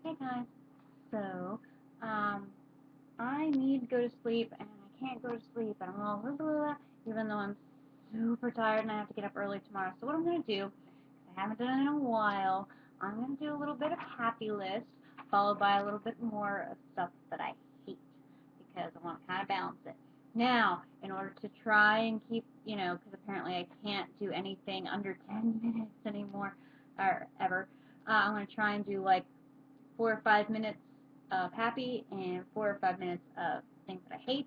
Hey guys, so, um, I need to go to sleep and I can't go to sleep and I'm all blah, blah, blah, even though I'm super tired and I have to get up early tomorrow. So what I'm going to do, 'cause I haven't done it in a while, I'm going to do a little bit of happy list followed by a little bit more of stuff that I hate because I want to kind of balance it. Now, in order to try and keep, because apparently I can't do anything under 10 minutes anymore, or ever, I'm going to try and do like 4 or 5 minutes of happy and 4 or 5 minutes of things that I hate.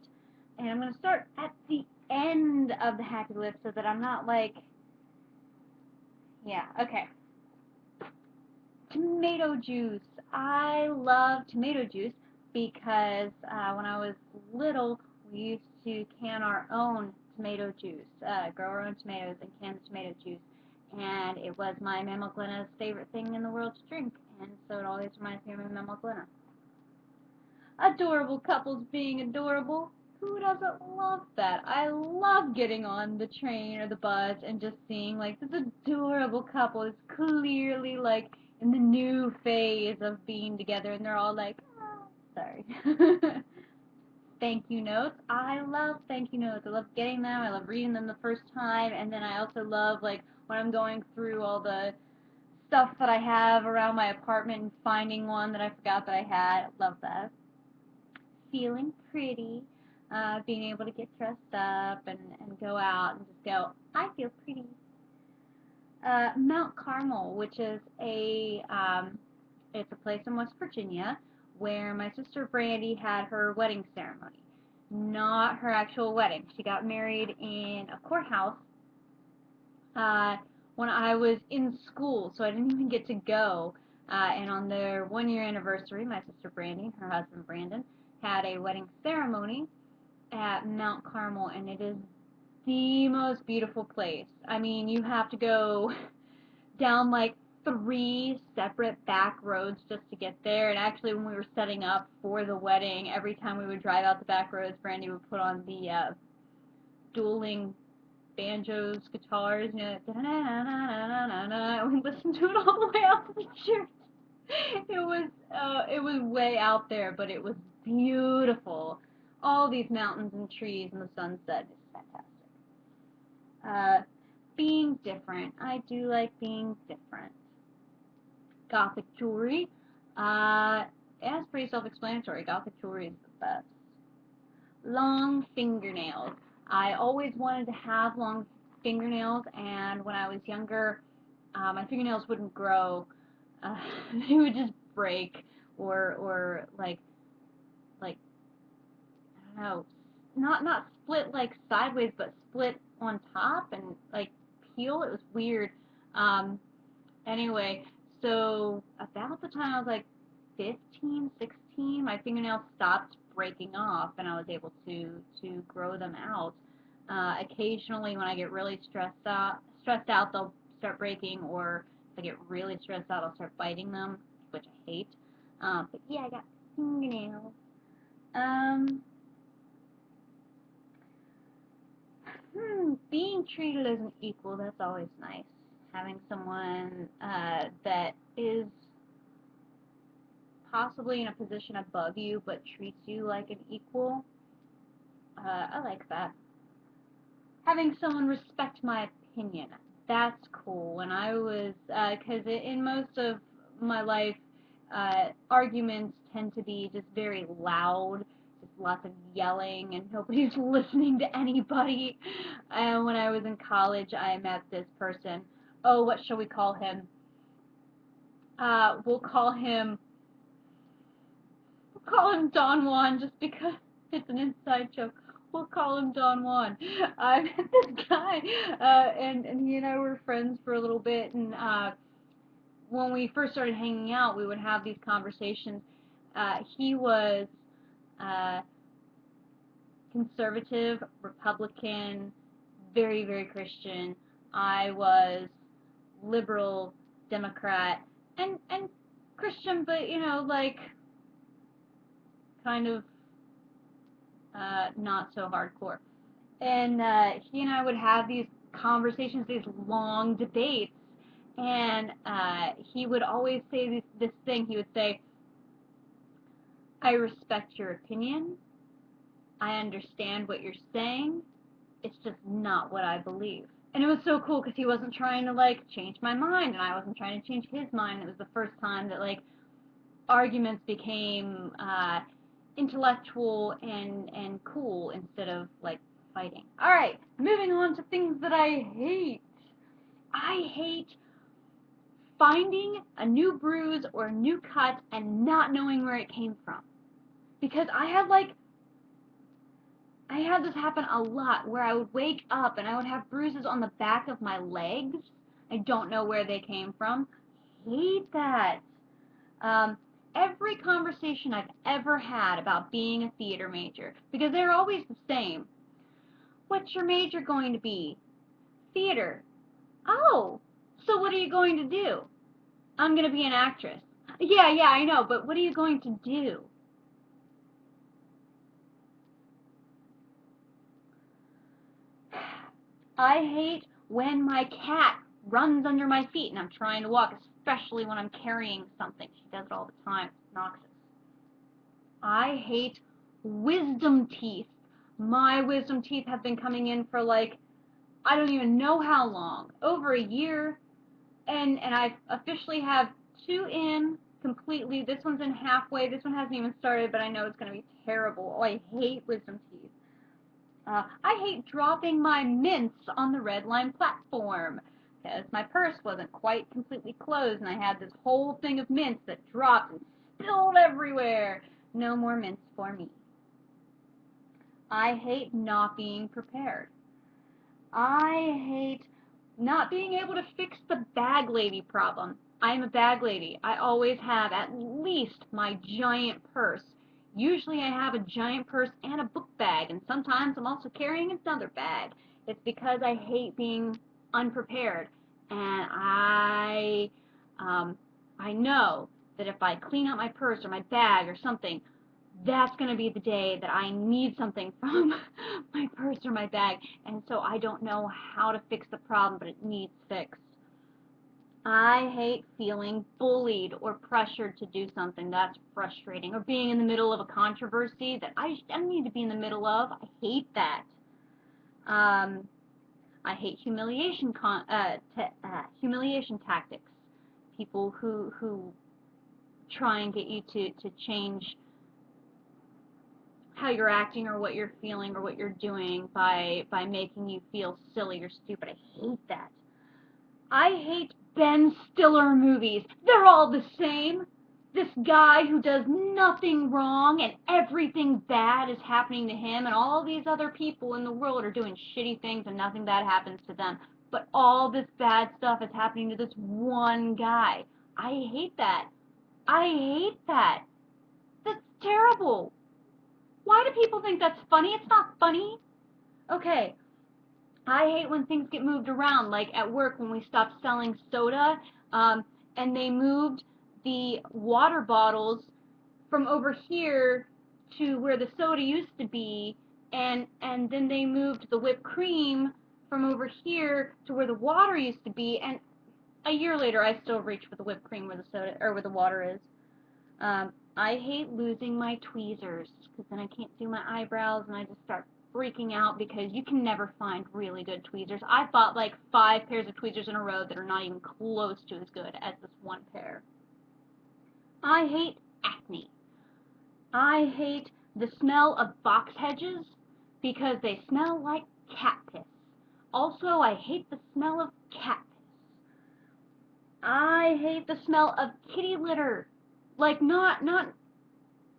And I'm going to start at the end of the happy list so that I'm not like, yeah, okay. Tomato juice. I love tomato juice because when I was little, we used to can our own tomato juice, grow our own tomatoes and can the tomato juice. And it was my Mama Glenna's favorite thing in the world to drink. And so it always reminds me of my Mama Glenna. Adorable couples being adorable. Who doesn't love that? I love getting on the train or the bus and just seeing like this adorable couple is clearly like in the new phase of being together and they're all like, oh, sorry. Thank you notes. I love thank you notes. I love getting them. I love reading them the first time, and then I also love like when I'm going through all the stuff that I have around my apartment and finding one that I forgot that I had. Love that. Feeling pretty, being able to get dressed up and go out and just go, I feel pretty. Mount Carmel, which is it's a place in West Virginia where my sister Brandy had her wedding ceremony. Not her actual wedding. She got married in a courthouse uh, when I was in school, so I didn't even get to go. And on their 1 year anniversary, my sister Brandy and her husband Brandon had a wedding ceremony at Mount Carmel, and it is the most beautiful place. I mean, you have to go down like 3 separate back roads just to get there. And actually, when we were setting up for the wedding, every time we would drive out the back roads, Brandy would put on the dueling banjos, guitars, and we listened to it all the way out to the church. It was way out there, but it was beautiful. All these mountains and trees and the sunset is fantastic. Uh, being different. I do like being different. Gothic jewelry. Uh, it's pretty self-explanatory. Gothic jewelry is the best. Long fingernails. I always wanted to have long fingernails, and when I was younger, my fingernails wouldn't grow. Uh, they would just break, or like I don't know, not split like sideways, but split on top and like peel. It was weird. Um, anyway, so about the time I was like 15, 16, my fingernails stopped breaking off, and I was able to grow them out. Occasionally, when I get really stressed out, they'll start breaking, or if I get really stressed out, I'll start biting them, which I hate. But yeah, I got fingernails. Um, being treated as an equal, that's always nice. Having someone that is possibly in a position above you but treats you like an equal, I like that. Having someone respect my opinion, that's cool. When I was, because in most of my life, arguments tend to be just very loud, just lots of yelling, and nobody's listening to anybody. And when I was in college, I met this person. Oh, what shall we call him? We'll call him Don Juan just because it's an inside joke. We'll call him Don Juan. I met this guy, and he and I were friends for a little bit, and when we first started hanging out, we would have these conversations. He was uh, conservative, Republican, very, very Christian. I was liberal, Democrat, and Christian, but like kind of not so hardcore. And he and I would have these conversations, these long debates, and he would always say this thing. He would say, I respect your opinion. I understand what you're saying. It's just not what I believe. And it was so cool because he wasn't trying to, like, change my mind, and I wasn't trying to change his mind. It was the first time that, like, arguments became intellectual and cool instead of, like, fighting. Alright, moving on to things that I hate. I hate finding a new bruise or a new cut and not knowing where it came from. Because I had this happen a lot where I would wake up and I would have bruises on the back of my legs. I don't know where they came from. Hate that. Every conversation I've ever had about being a theater major, because they're always the same. What's your major going to be? Theater. Oh, so what are you going to do? I'm going to be an actress. Yeah, I know, but what are you going to do? I hate when my cat runs under my feet and I'm trying to walk, especially when I'm carrying something. She does it all the time. It's noxious. I hate wisdom teeth. My wisdom teeth have been coming in for, like, I don't even know how long. Over a year. And I officially have 2 in completely. This one's in halfway. This one hasn't even started, but I know it's going to be terrible. Oh, I hate wisdom teeth. I hate dropping my mints on the Red Line platform because my purse wasn't quite completely closed and I had this whole thing of mints that dropped and spilled everywhere. No more mints for me. I hate not being prepared. I hate not being able to fix the bag lady problem. I'm a bag lady. I always have at least my giant purse. Usually I have a giant purse and a book bag, and sometimes I'm also carrying another bag. It's because I hate being unprepared, and I know that if I clean out my purse or my bag or something, that's going to be the day that I need something from my purse or my bag, and so I don't know how to fix the problem, but it needs fixed. I hate feeling bullied or pressured to do something. That's frustrating. Or being in the middle of a controversy that I don't need to be in the middle of. I hate that. I hate humiliation tactics. People who try and get you to change how you're acting or what you're feeling or what you're doing by making you feel silly or stupid. I hate that. I hate Ben Stiller movies. They're all the same. This guy who does nothing wrong and everything bad is happening to him, and all these other people in the world are doing shitty things and nothing bad happens to them. But all this bad stuff is happening to this one guy. I hate that. I hate that. That's terrible. Why do people think that's funny? It's not funny. Okay, I hate when things get moved around, like at work when we stopped selling soda, and they moved the water bottles from over here to where the soda used to be, and then they moved the whipped cream from over here to where the water used to be, and a year later I still reach for the whipped cream where the soda or where the water is. I hate losing my tweezers because then I can't do my eyebrows and I just start freaking out because you can never find really good tweezers. I bought like 5 pairs of tweezers in a row that are not even close to as good as this one pair. I hate acne. I hate the smell of box hedges because they smell like cat piss. Also, I hate the smell of cat piss. I hate the smell of kitty litter. Like not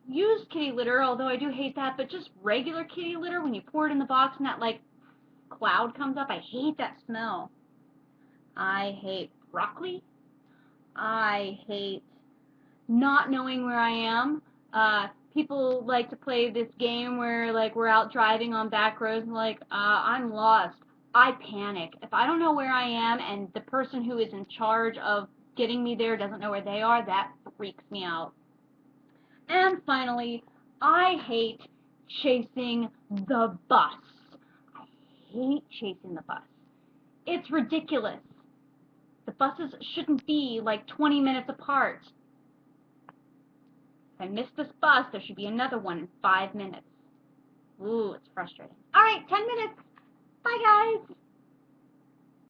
used kitty litter, although I do hate that, but just regular kitty litter when you pour it in the box and that like cloud comes up. I hate that smell. I hate broccoli. I hate not knowing where I am. People like to play this game where like we're out driving on back roads and like I'm lost. I panic. If I don't know where I am and the person who is in charge of getting me there doesn't know where they are, that freaks me out. And finally, I hate chasing the bus. I hate chasing the bus. It's ridiculous. The buses shouldn't be like 20 minutes apart. I miss this bus, there should be another one in 5 minutes. Ooh, it's frustrating. All right, 10 minutes.